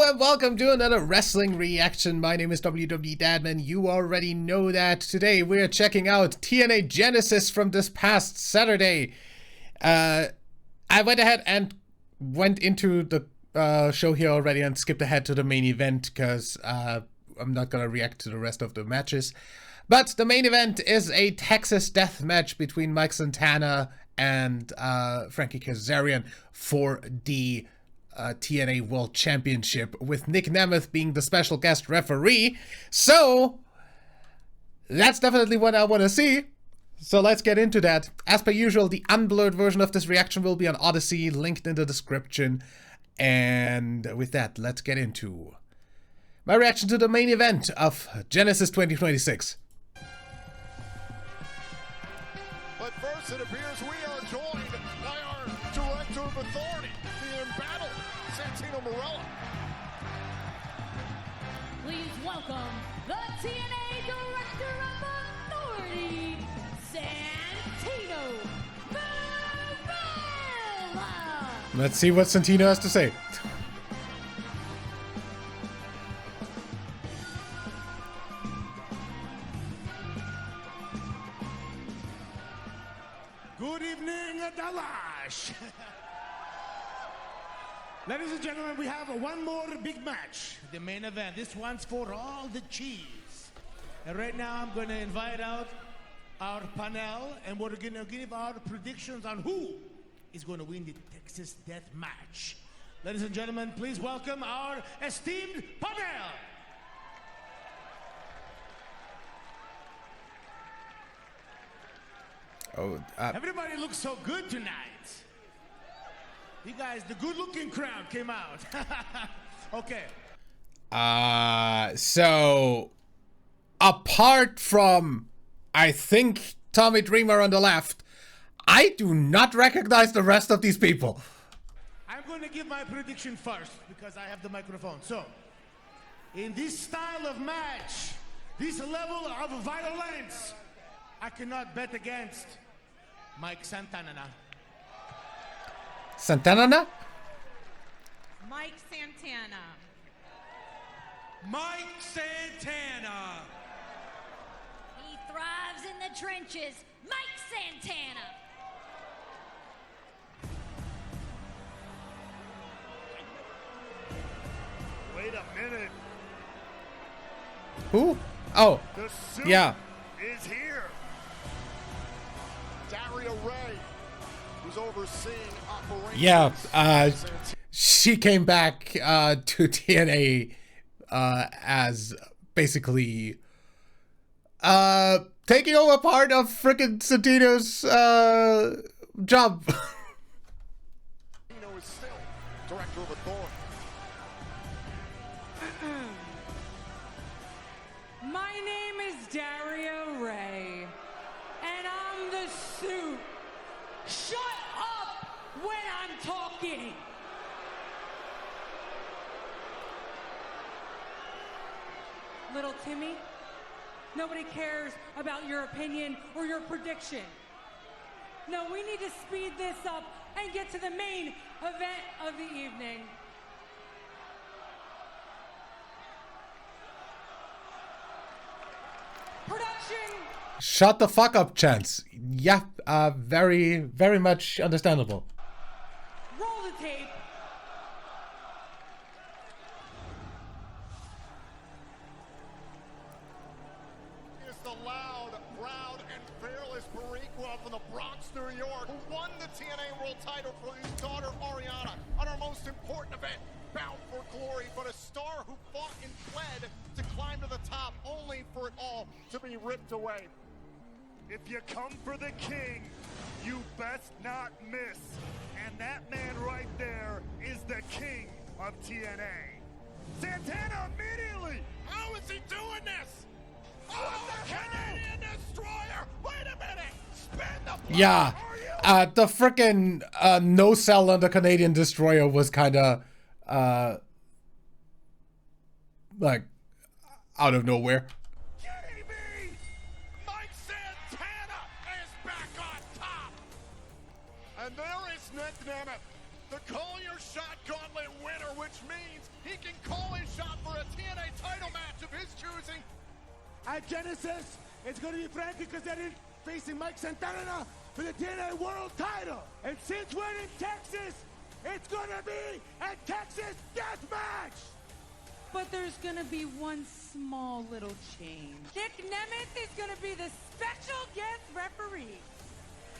Hello and welcome to another wrestling reaction. My name is WW Dadman. You already know that. Today we're checking out TNA Genesis from this past Saturday. I went ahead and went into the show here already and skipped ahead to the main event because I'm not gonna react to the rest of the matches. But the main event is a Texas death match between Mike Santana and Frankie Kazarian for the TNA World Championship, with Nick Nemeth being the special guest referee. So that's definitely what I want to see. So let's get into that. As per usual, the unblurred version of this reaction will be on Odyssey, linked in the description. And with that, let's get into my reaction to the main event of Genesis 2026. But first, it appears we are joined by our Director of Authority, the embattled Santana. Please welcome the TNA Director of Authority, Santino Marella. Let's see what Santino has to say. Good evening, Dalash. Ladies and gentlemen, we have one more big match, the main event. This one's for all the cheese. And right now, I'm going to invite out our panel, and we're going to give our predictions on who is going to win the Texas Death Match. Ladies and gentlemen, please welcome our esteemed panel. Everybody looks so good tonight. You guys, the good-looking crowd came out. Okay. So apart from, I think, Tommy Dreamer on the left, I do not recognize the rest of these people. I'm going to give my prediction first because I have the microphone. So, in this style of match, this level of violence, I cannot bet against Mike Santana. Santana? Mike Santana. Mike Santana. He thrives in the trenches, Mike Santana. Wait a minute. Who? Oh, The suit yeah. is here. Dario Ray, who's overseeing operations. Yeah, she came back to TNA as basically taking over part of frickin' Santino's job. Santino is still Director of Authority. My name is Dario Ray, and I'm the suit. Shut up when I'm talking. Little Timmy, nobody cares about your opinion or your prediction. No, we need to speed this up and get to the main event of the evening. Production. Shut the fuck up, Chance. Yeah, very, very much understandable. Roll the tape. Is the loud, proud, and fearless Boricua from the Bronx, New York, who won the TNA World title for his daughter Ariana on our most important event, Bound for Glory, but a star who fought and fled to climb to the top, only for it all to be ripped away. If you come for the king, you best not miss. And that man right there is the king of TNA. Santana immediately! How is he doing this? Oh, the Canadian Destroyer! Wait a minute! Spin the block! Yeah, the frickin' no sell on the Canadian Destroyer was kinda, like, out of nowhere. Kitty me! Mike Santana is back on top! And there is Nick Nemeth, the Call Your Shot Gauntlet winner, which means he can call choosing. At Genesis, it's going to be Frankie Kazarian facing Mike Santana for the TNA World title. And since we're in Texas, it's going to be a Texas death match. But there's gonna be one small little change. Nick Nemeth is gonna be the special guest referee.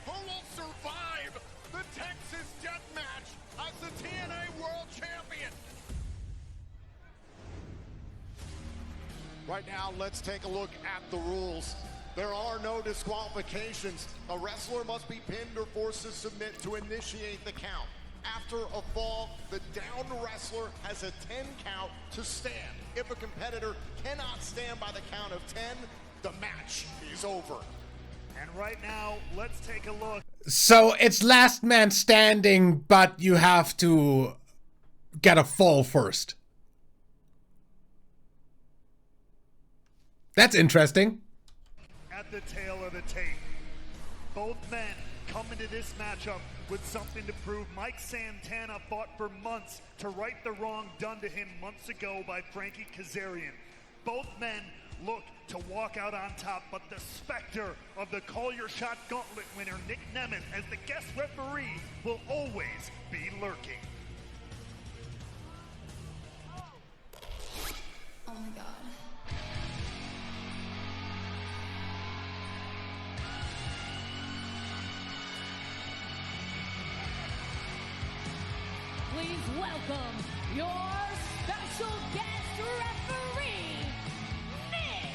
Who will survive the Texas death match as the TNA World Champion? Right now, let's take a look at the rules. There are no disqualifications. A wrestler must be pinned or forced to submit to initiate the count. After a fall, the downed wrestler has a 10 count to stand. If a competitor cannot stand by the count of 10, the match is over. And right now, let's take a look. So it's last man standing, but you have to get a fall first. That's interesting. At the tail of the tape, both men come into this matchup with something to prove. Mike Santana fought for months to right the wrong done to him months ago by Frankie Kazarian. Both men look to walk out on top, but the specter of the Call Your Shot Gauntlet winner, Nick Nemeth, as the guest referee, will always be lurking. Oh my god. Please welcome your special guest referee, Nick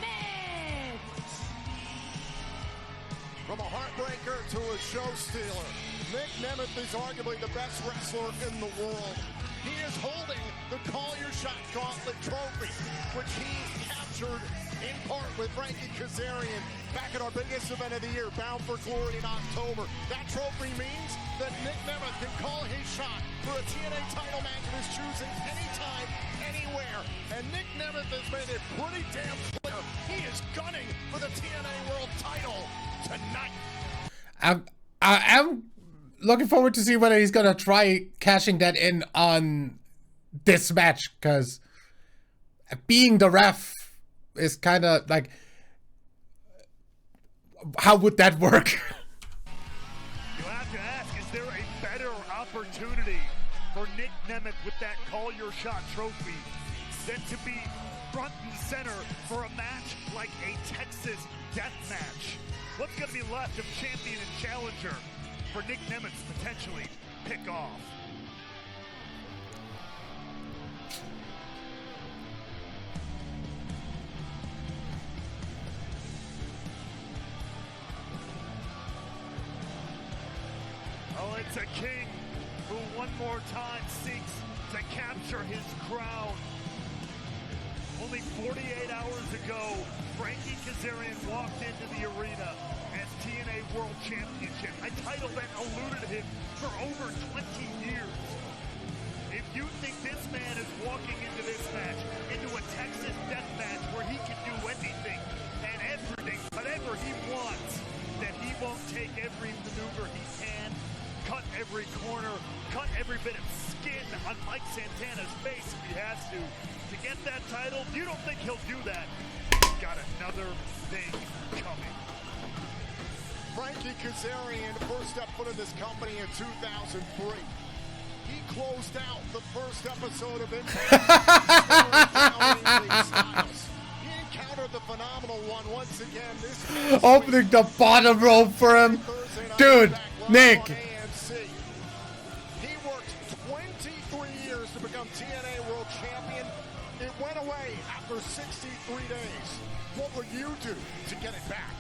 Nemeth. From a heartbreaker to a show stealer, Nick Nemeth is arguably the best wrestler in the world. He is holding the Call Your Shot Gauntlet trophy, which he captured in part with Frankie Kazarian back at our biggest event of the year, Bound for Glory in October. That trophy means that Nick Nemeth can call his shot for a TNA title match of his choosing anytime, anywhere. And Nick Nemeth has made it pretty damn clear he is gunning for the TNA World title tonight. I'm looking forward to see whether he's gonna try cashing that in on this match, because being the ref is kind of like, how would that work? You have to ask, is there a better opportunity for Nick Nemeth with that Call Your Shot trophy than to be front and center for a match like a Texas death match? What's going to be left of champion and challenger for Nick Nemeth to potentially pick off? Oh, it's a king who one more time seeks to capture his crown. Only 48 hours ago, Frankie Kazarian walked into the arena as TNA World Championship, a title that eluded him for over 20 years. If you think this man is walking into this match, into a Texas death match where he can do anything and everything, whatever he wants, that he won't take every maneuver he can, cut every corner, cut every bit of skin on Mike Santana's face if he has to get that title, you don't think he'll do that? He's got another thing coming. Frankie Kazarian first stepped foot in this company in 2003. He closed out the first episode of Impact. He encountered the phenomenal one once again. This Opening the bottom rope for him. Dude, Nick. He worked 23 years to become TNA World Champion. It went away after 63 days. What would you do to get it back?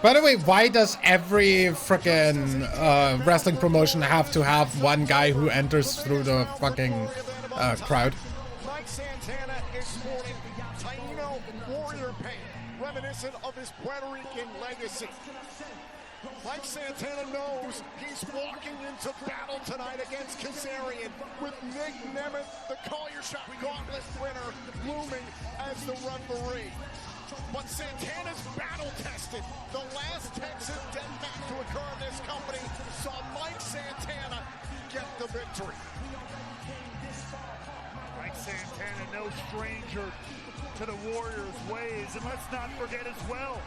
By the way, why does every frickin' wrestling promotion have to have one guy who enters through the fucking crowd? Mike Santana is sporting Taino warrior paint, reminiscent of his Puerto Rican legacy. Mike Santana knows he's walking into battle tonight against Kazarian with Nick Nemeth, the Call Your Shot Gauntlet winner, looming as the referee. But Santana's battle-tested. The last Texas death match to occur in this company saw Mike Santana get the victory. Mike Santana, no stranger to the Warriors' ways. And let's not forget as well,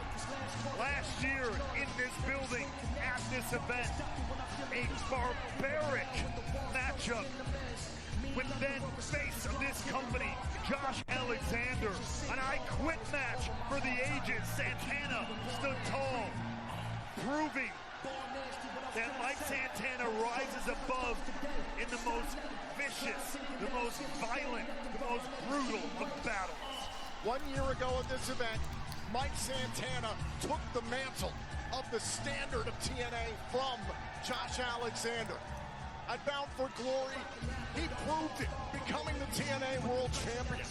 last year in this building at this event, a barbaric matchup with then face of this company, Josh Alexander. An I Quit match for the ages. Santana stood tall, proving that Mike Santana rises above in the most vicious, the most violent, the most brutal of battles. 1 year ago at this event, Mike Santana took the mantle of the standard of TNA from Josh Alexander. At Bound for Glory, he proved it, becoming the TNA World Champion.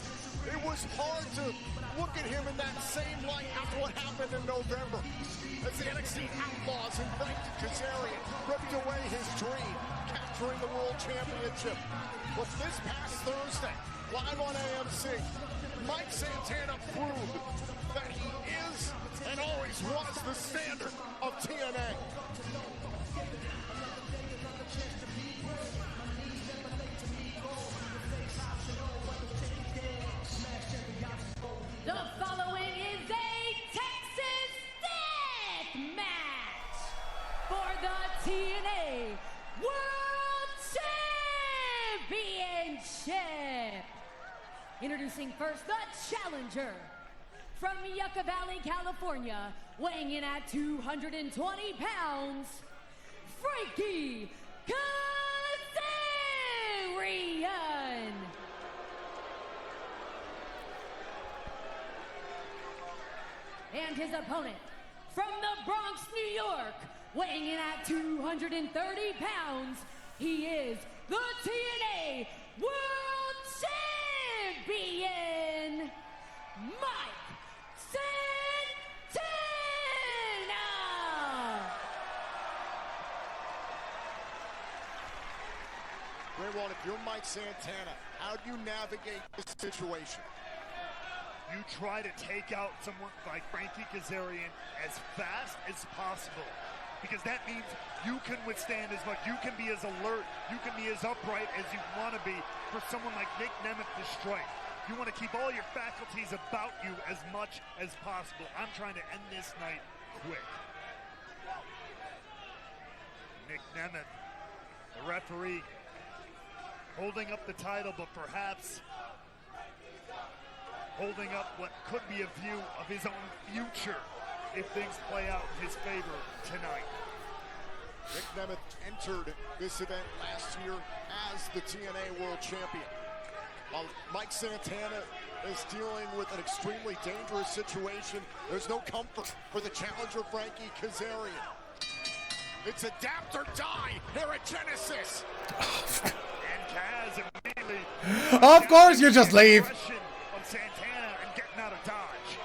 It was hard to look at him in that same light after what happened in November, as the NXT Outlaws and Frankie Kazarian ripped away his dream, capturing the World Championship. But this past Thursday, live on AMC, Mike Santana proved that he is and always was the standard of TNA. The following is a Texas Death Match for the TNA World Championship. Introducing first the challenger from Yucca Valley, California, weighing in at 220 pounds, Frankie Kazarian. And his opponent from the Bronx, New York, weighing in at 230 pounds, he is the TNA World Champion, Mike Santana! Raymond, if you're Mike Santana, how do you navigate this situation? You try to take out someone like Frankie Kazarian as fast as possible, because that means you can withstand as much, you can be as alert, you can be as upright as you want to be for someone like Nick Nemeth to strike. You want to keep all your faculties about you as much as possible. I'm trying to end this night quick. Nick Nemeth, the referee, holding up the title, but perhaps holding up what could be a view of his own future if things play out in his favor tonight. Nick Nemeth entered this event last year as the TNA World Champion. While Mike Santana is dealing with an extremely dangerous situation, there's no comfort for the challenger, Frankie Kazarian. It's adapt or die here at Genesis. And Kaz immediately... Of course you just leave. ...of Santana and getting out of dodge.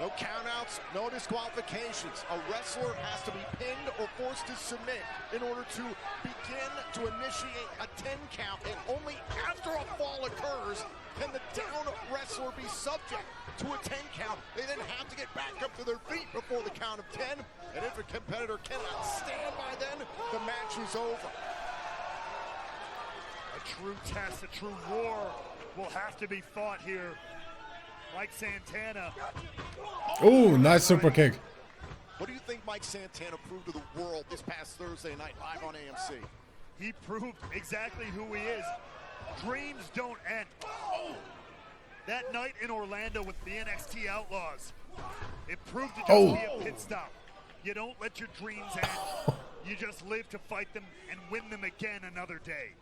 No countouts, no disqualifications. A wrestler has to be pinned or forced to submit in order to begin to initiate a 10 count, and only after a fall occurs can the down wrestler be subject to a 10 count. They then have to get back up to their feet before the count of 10, and if a competitor cannot stand by then, the match is over. A true test, a true war will have to be fought here. Mike Santana. Oh, nice super kick. What do you think Mike Santana proved to the world this past Thursday night live on AMC? He proved exactly who he is. Dreams don't end. That night in Orlando with the NXT Outlaws, it proved to just be a pit stop. You don't let your dreams end. You just live to fight them and win them again another day.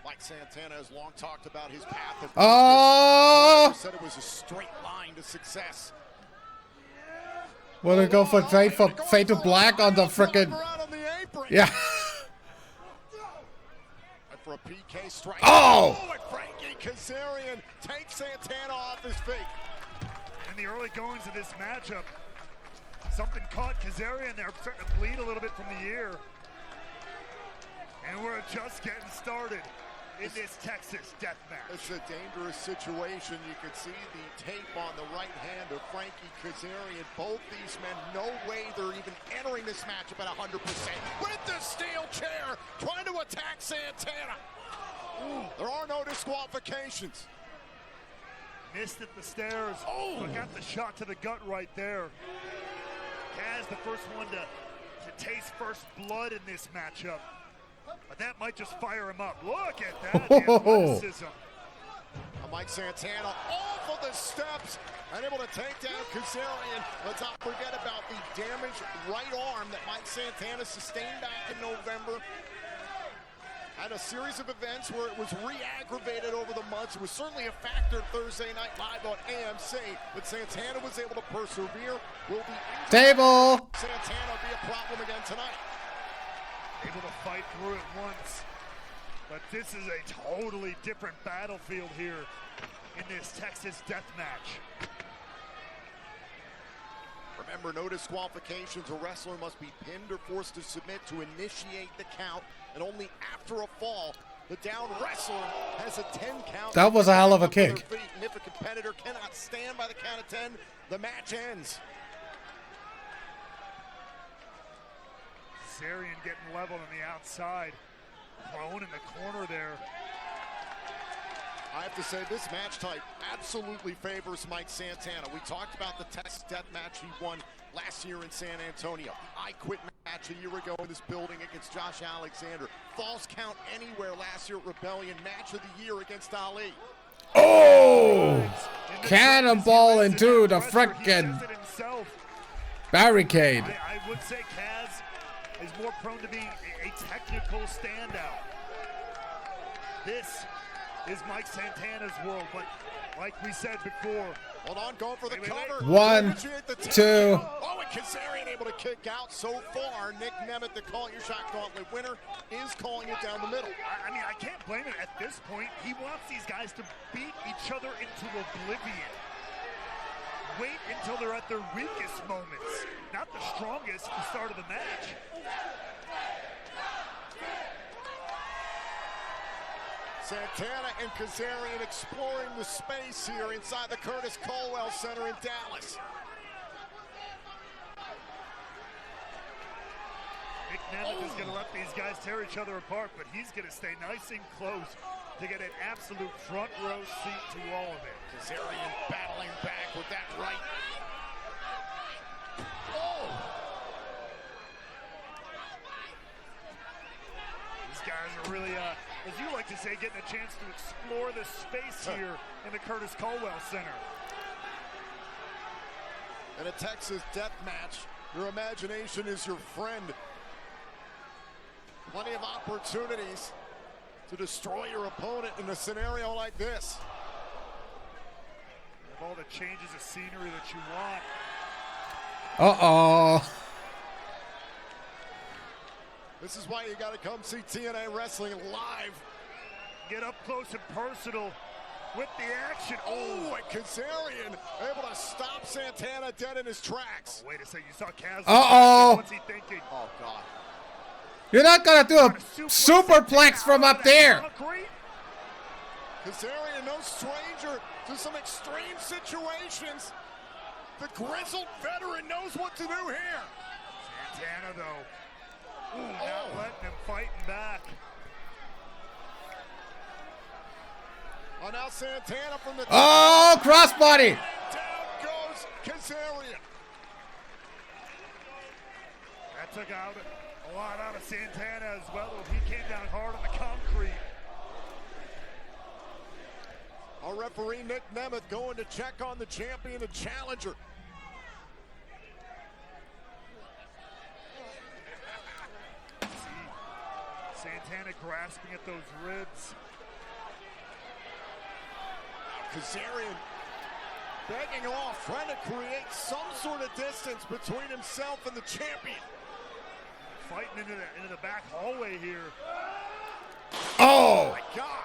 Mike Santana has long talked about his path of said it was a straight line to success. Wanna go for fade to black on the frickin'. Yeah. For a PK strike. Oh! And Frankie Kazarian takes Santana off his feet. In the early goings of this matchup, something caught Kazarian there, starting to bleed a little bit from the ear. And we're just getting started in this Texas death match. It's a dangerous situation. You can see the tape on the right hand of Frankie Kazarian. Both these men, no way they're even entering this matchup at 100%. With the steel chair, trying to attack Santana. There are no disqualifications. Missed at the stairs, but got the shot to the gut right there. Kaz, the first one to taste first blood in this matchup. But that might just fire him up. Look at that, the athleticism. Mike Santana off of the steps and able to take down Kazarian. Let's not forget about the damaged right arm that Mike Santana sustained back in November. Had a series of events where it was re-aggravated over the months. It was certainly a factor Thursday Night Live on AMC, but Santana was able to persevere. Will be Table. Santana be a problem again tonight. Able to fight through it once. But this is a totally different battlefield here in this Texas death match. Remember, no disqualifications. A wrestler must be pinned or forced to submit to initiate the count, and only after a fall, the down wrestler has a 10 count. That was a hell of a kick. And if a competitor cannot stand by the count of 10, the match ends. Kazarian getting leveled on the outside. Prone in the corner there. I have to say, this match type absolutely favors Mike Santana. We talked about the Texas death match he won last year in San Antonio. I Quit match a year ago in this building against Josh Alexander. Falls count anywhere last year at Rebellion. Match of the year against Ali. Oh! Cannonball into the frickin' barricade. I would say Kaz is more prone to being a technical standout. This is Mike Santana's world, but like we said before, hold on, going for the cover. 1, 2. Oh, and Kazarian able to kick out so far. Nick Nemeth, the Call Your Shot Gauntlet winner, is calling it down the middle. I mean, I can't blame him at this point. He wants these guys to beat each other into oblivion. Wait until they're at their weakest moments, not the strongest at the start of the match. Santana and Kazarian exploring the space here inside the Curtis Colwell Center in Dallas. Nick Nemeth is going to let these guys tear each other apart, but he's going to stay nice and close to get an absolute front row seat to all of it. Kazarian battling back with that right. Oh! These guys are really, as you like to say, getting a chance to explore the space here in the Curtis Colwell Center. In a Texas death match, your imagination is your friend. Plenty of opportunities to destroy your opponent in a scenario like this. With all the changes of scenery that you want. Uh-oh. This is why you got to come see TNA Wrestling live. Get up close and personal with the action. Oh, and Kazarian able to stop Santana dead in his tracks. Oh, wait a second, you saw Kaz. Uh-oh. What's he thinking? Oh, God. You're not gonna do a superplex from up there. Kazarian, no stranger to some extreme situations. The grizzled veteran knows what to do here. Santana, though, not letting him fighting back. Oh, now Santana from the Oh, crossbody. down goes Kazarian. That took out a lot out of Santana as well. He came down hard on the concrete. Our referee, Nick Nemeth, going to check on the champion and challenger. Santana grasping at those ribs. Kazarian begging off, trying to create some sort of distance between himself and the champion. Fighting into the back hallway here. Oh! My God.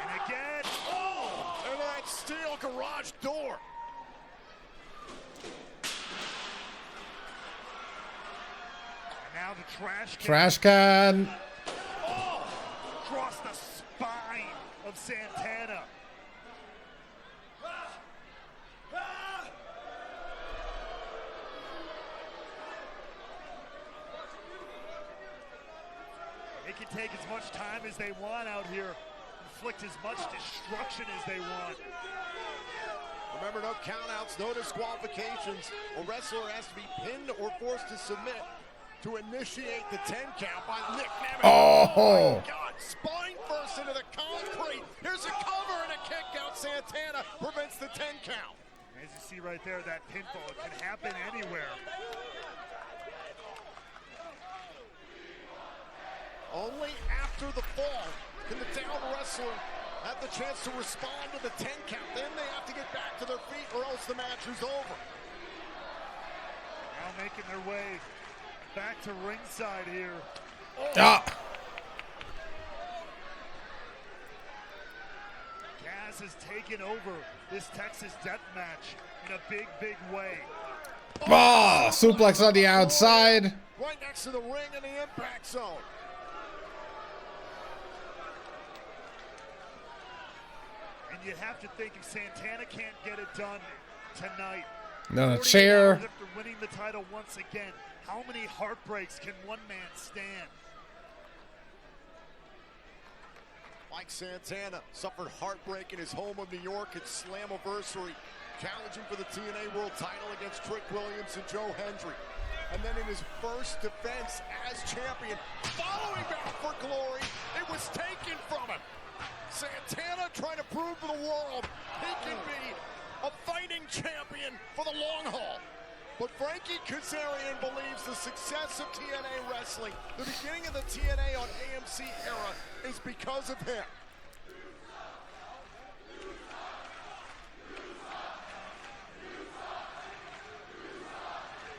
And again. Oh! And that steel garage door. And now the trash can. Trash can. Oh! Across the spine of Santana. They can take as much time as they want out here, inflict as much destruction as they want. Remember, no countouts, no disqualifications. A wrestler has to be pinned or forced to submit to initiate the 10 count by Nick Nemeth. Oh! My God, spine first into the concrete. Here's a cover and a kick out. Santana prevents the 10 count. As you see right there, that pinfall, it can happen anywhere. Only after the fall can the down wrestler have the chance to respond to the 10 count. Then they have to get back to their feet or else the match is over. Now making their way back to ringside here. Oh. Ah! Gaz has taken over this Texas death match in a big, big way. Ah! Suplex on the outside. Right next to the ring in the impact zone. And you have to think if Santana can't get it done tonight. No, 48 chair. hours after winning the title once again, how many heartbreaks can one man stand? Mike Santana suffered heartbreak in his home of New York at Slammiversary, challenging for the TNA World title against Trick Williams and Joe Hendry. And then in his first defense as champion, following back for glory, it was taken from him. Santana trying to prove to the world he can be a fighting champion for the long haul. But Frankie Kazarian believes the success of TNA wrestling, the beginning of the TNA on AMC era, is because of him.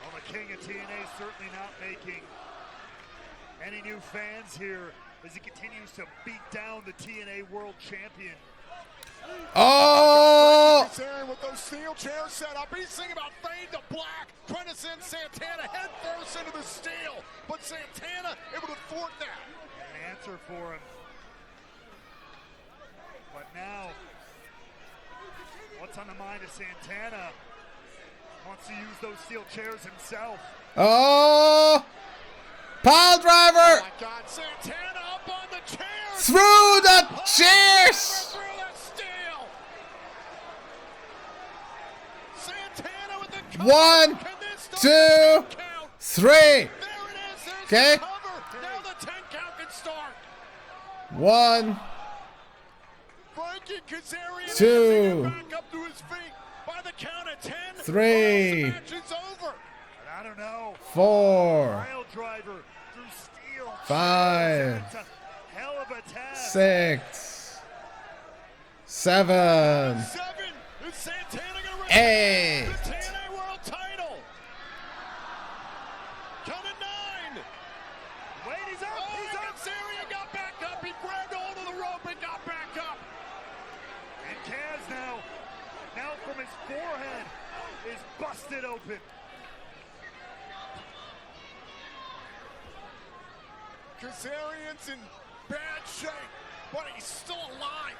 Well, the king of TNA certainly not making any new fans here as he continues to beat down the TNA World Champion. Oh! Kazarian with those steel chairs set up. He's thinking about fade to black, trying to send Santana head first into the steel. But Santana able to thwart that. An answer for him. But now, what's on the mind of Santana? Wants to use those steel chairs himself. Oh! Pile driver! Oh my God, Santana up on the chairs! Through the chairs! Through the steel! Santana with the cover. 1, Can this start 2, the 10 count? 3. There it is, Okay. there's the cover. Now the 10 count can start. 1, Frankie Kazarian 2, back up to his feet by the count of 10. 3. The match is over. But I don't know. 4, Pile driver through steel. 5, It's a hell of a task. 6, 7, 7. Is Santana gonna retain 8. the TNA World title? Count of 9. Wait, he's up. Oh, He's up. Kazarian got back up. He grabbed hold of the rope and got back up. And Kaz now from his forehead is busted open. Kazarian's in bad shape, but he's still alive.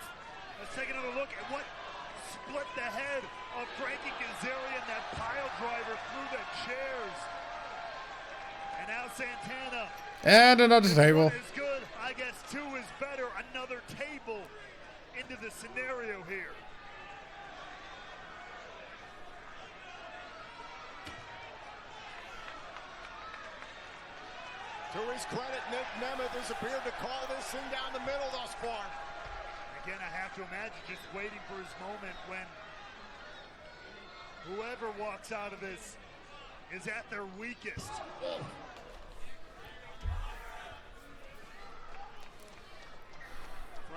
Let's take another look at what split the head of Frankie Kazarian, that pile driver through the chairs. And now Santana. And another table. One is good. I guess 2 is better. Another table into the scenario here. To his credit, Nick Nemeth has appeared to call this thing down the middle thus far. Again, I have to imagine just waiting for his moment when whoever walks out of this is at their weakest.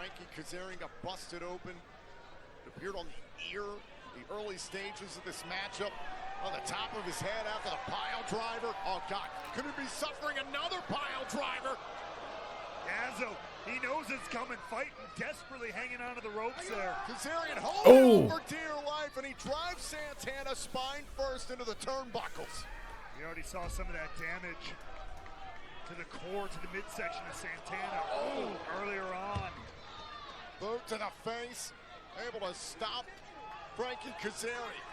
Frankie Kazarian got busted open. It appeared on the ear, the early stages of this matchup. On the top of his head after the pile driver. Oh, God. Could he be suffering another pile driver? Gazzo, he knows it's coming, fighting, desperately hanging onto the ropes there. Kazarian holding on for dear life, and he drives Santana spine first into the turnbuckles. We already saw some of that damage to the core, to the midsection of Santana earlier on. Boot to the face, able to stop Frankie Kazarian.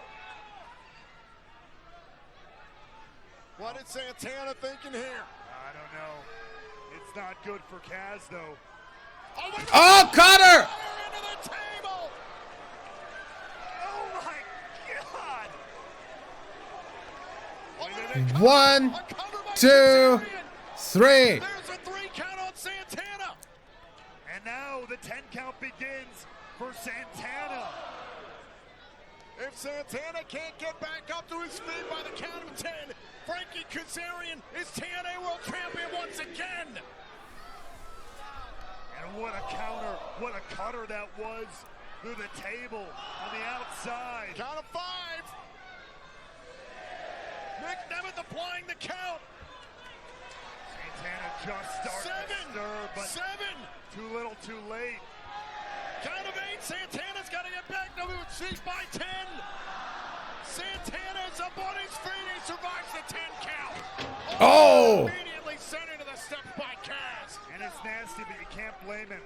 What is Santana thinking here? I don't know. It's not good for Kaz, though. Oh, Cutter! Into the table! Oh, my God! 1, 2, 3. There's a 3 count on Santana. And now the 10 count begins for Santana. If Santana can't get back up to his feet by the count of 10, Frankie Kazarian is TNA World Champion once again. And what a counter, what a cutter that was through the table on the outside. Count of 5. Nick Nemeth applying the count. Santana just starting to stir, but 7. too little, too late. Count of 8. Santana's got to get back. No, she's by 10. Santana's up on his feet. He survives the 10 count. Oh! Immediately sent into the steps by Kaz. And it's nasty, but you can't blame him.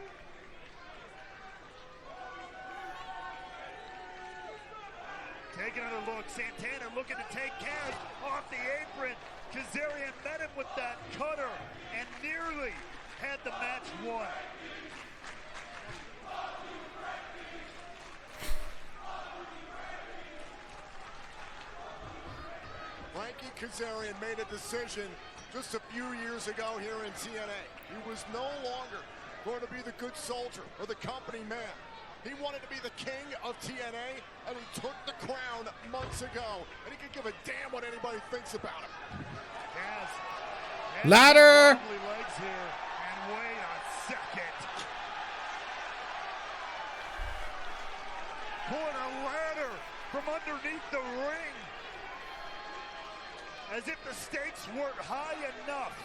Take another look. Santana looking to take Kaz off the apron. Kazarian met him with that cutter and nearly had the match won. Frankie Kazarian made a decision just a few years ago here in TNA. He was no longer going to be the good soldier or the company man. He wanted to be the king of TNA, and he took the crown months ago. And he could give a damn what anybody thinks about him. Kaz Ladder! lovely legs here, and wait a second. Pulling a ladder from underneath the ring. As if the stakes weren't high enough.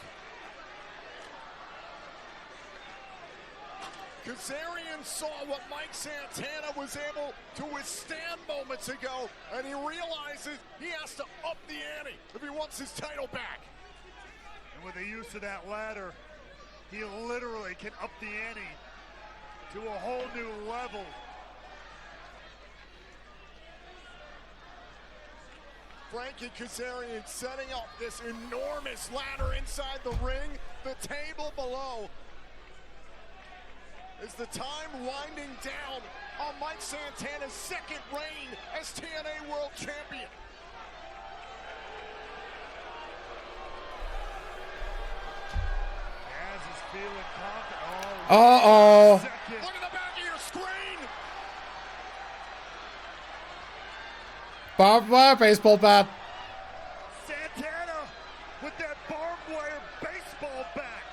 Kazarian saw what Mike Santana was able to withstand moments ago, and he realizes he has to up the ante if he wants his title back. And with the use of that ladder, he literally can up the ante to a whole new level. Frankie Kazarian setting up this enormous ladder inside the ring, the table below. Is the time winding down on Mike Santana's second reign as TNA World Champion? Kaz is feeling confident. Uh-oh. Second. Look at the back of your screen! Barbed wire baseball bat. Santana with that barbed wire baseball bat.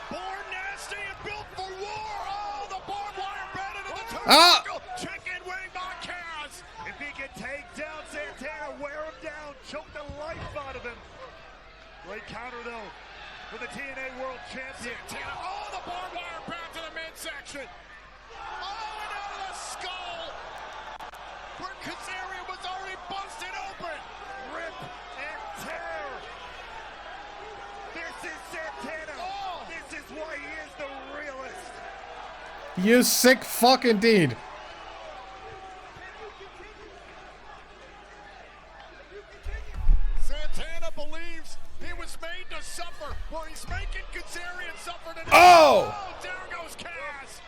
Born nasty and built for war. Oh, the barbed wire bat into the Ah! turnbuckle. Chicken wing by Kaz. If he can take down Santana, wear him down, choke the life out of him. Great counter though for the TNA World Champion. Santana, oh, the barbed wire bat to the midsection. Oh, and out of the skull. Where Kazarian was already busted open. Rip and tear. This is Santana. Oh. This is why he is the realest. You sick fuck indeed. Santana believes he was made to suffer. Well, he's making Kazarian suffer today. Oh! Oh, there goes Kaz.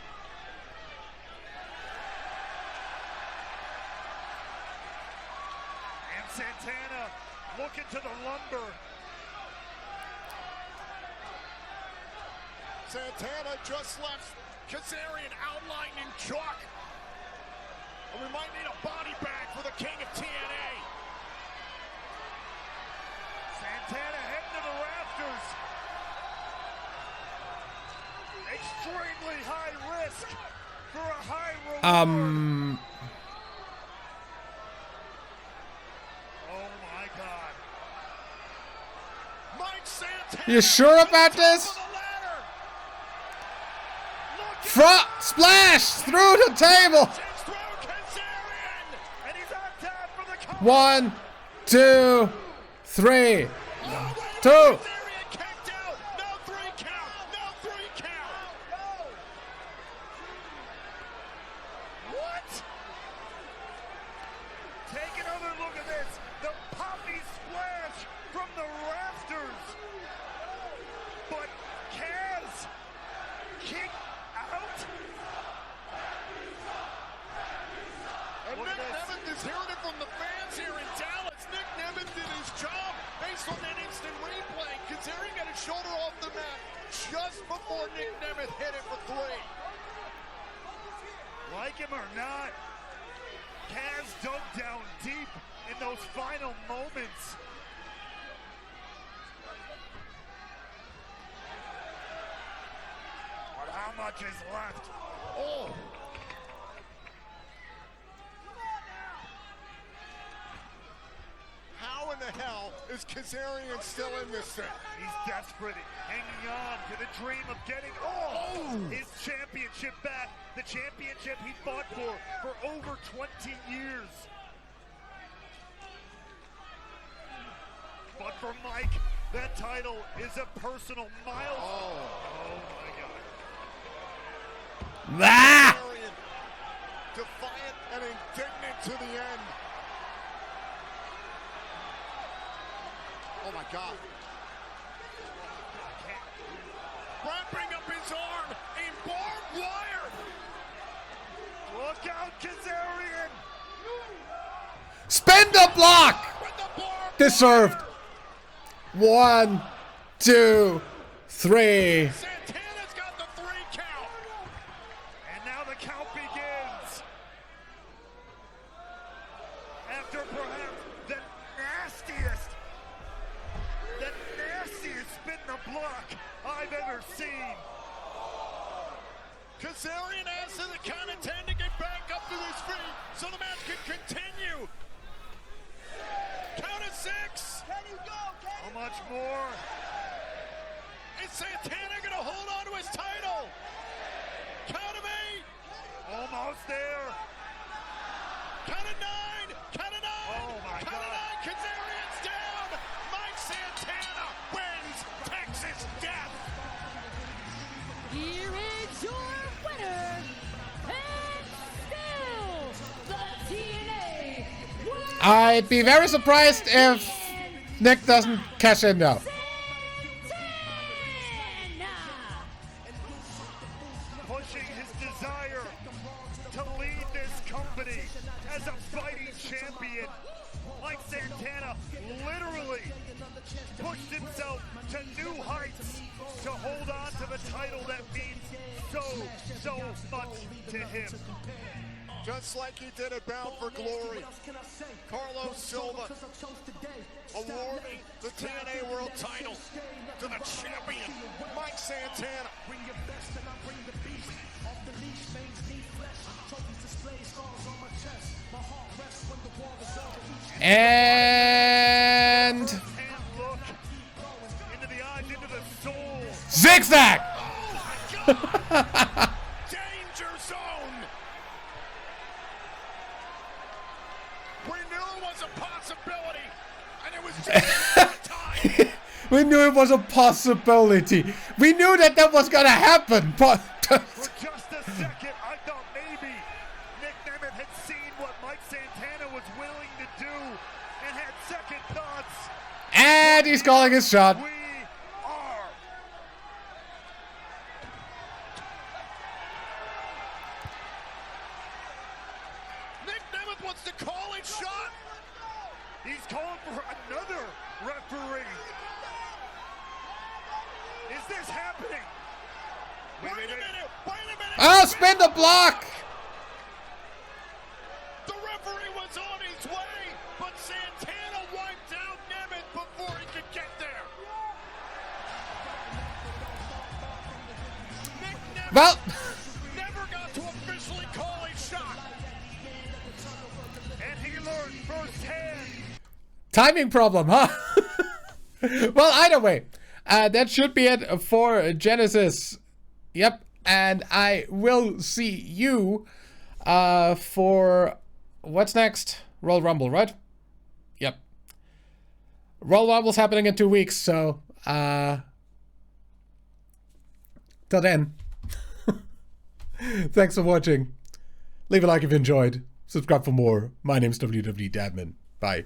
And Santana looking to the lumber. Santana just left Kazarian outlined in chalk. We might need a body bag for the king of TNA. Santana heading to the rafters. Extremely high risk for a high reward. Oh my God. Mike Santana. You sure about this? Front splash through the table. And he's on top for the cover. 1, 2, 3, 2. What? Take another look at this. The poppy splash from the rafters. But Kaz kicked out. And Nick Nemeth is hearing it from the fans here in Dallas. Nick Nemeth did his job based on that instant replay. Kazarian got his shoulder off the mat just before Nick Nemeth hit it for 3. Like him or not, Kaz dug down deep in those final moments. But how much is left? Oh! How in the hell is Kazarian still in this thing? He's desperate, hanging on to the dream of getting his championship back. The championship he fought for over 20 years. But for Mike, that title is a personal milestone. Oh my God. Ah! Kazarian, defiant and indignant to the end. Oh my God. Wrapping up his arm in barbed wire. Look out, Kazarian! Spin the block. With the barbed Deserved. wire. 1, 2, 3. Santana's got the 3 count. And now the count begins. After perhaps the nastiest spin the block I've ever seen. Kazarian asks to the count of 10 to get back up to his feet so the match can continue. Count of 6. How much more? Is Santana going to hold on to his title? Count of 8. Almost there. Count of 9. Count of 9. Oh my Count God. of 9. Kazarian's down. Mike Santana wins Texas Death. Here is your winner, and still the TNA World I'd be very surprised if Nick doesn't cash in now. Santana. Pushing his desire to lead this company as a fighting champion. Mike Santana literally pushed himself to new heights to hold on to the title that means so much to him. Just like he did at Bound for Glory. Carlos Silva awarding the TNA World title to the champion, Mike Santana. And And look into the eyes, into the soul. zigzag. Danger zone. We knew it was a possibility, and it was just time. We knew it was a possibility. We knew that was gonna happen, but For just a second, I thought maybe Nick Nemeth had seen what Mike Santana was willing to do and had second thoughts. and he's calling his shot. We are. Nick Nemeth wants to call his shot. He's calling for another referee. Is this happening? Wait a minute. Oh, spin the block. Well, Never got to officially call a shot. And he learned firsthand. timing problem, huh? Well, either way, that should be it for Genesis. Yep, and I will see you for what's next? Royal Rumble, right? Yep. Royal Rumble's happening in 2 weeks, so till then. Thanks for watching. Leave a like if you enjoyed. Subscribe for more. My name's WW Dadman. Bye.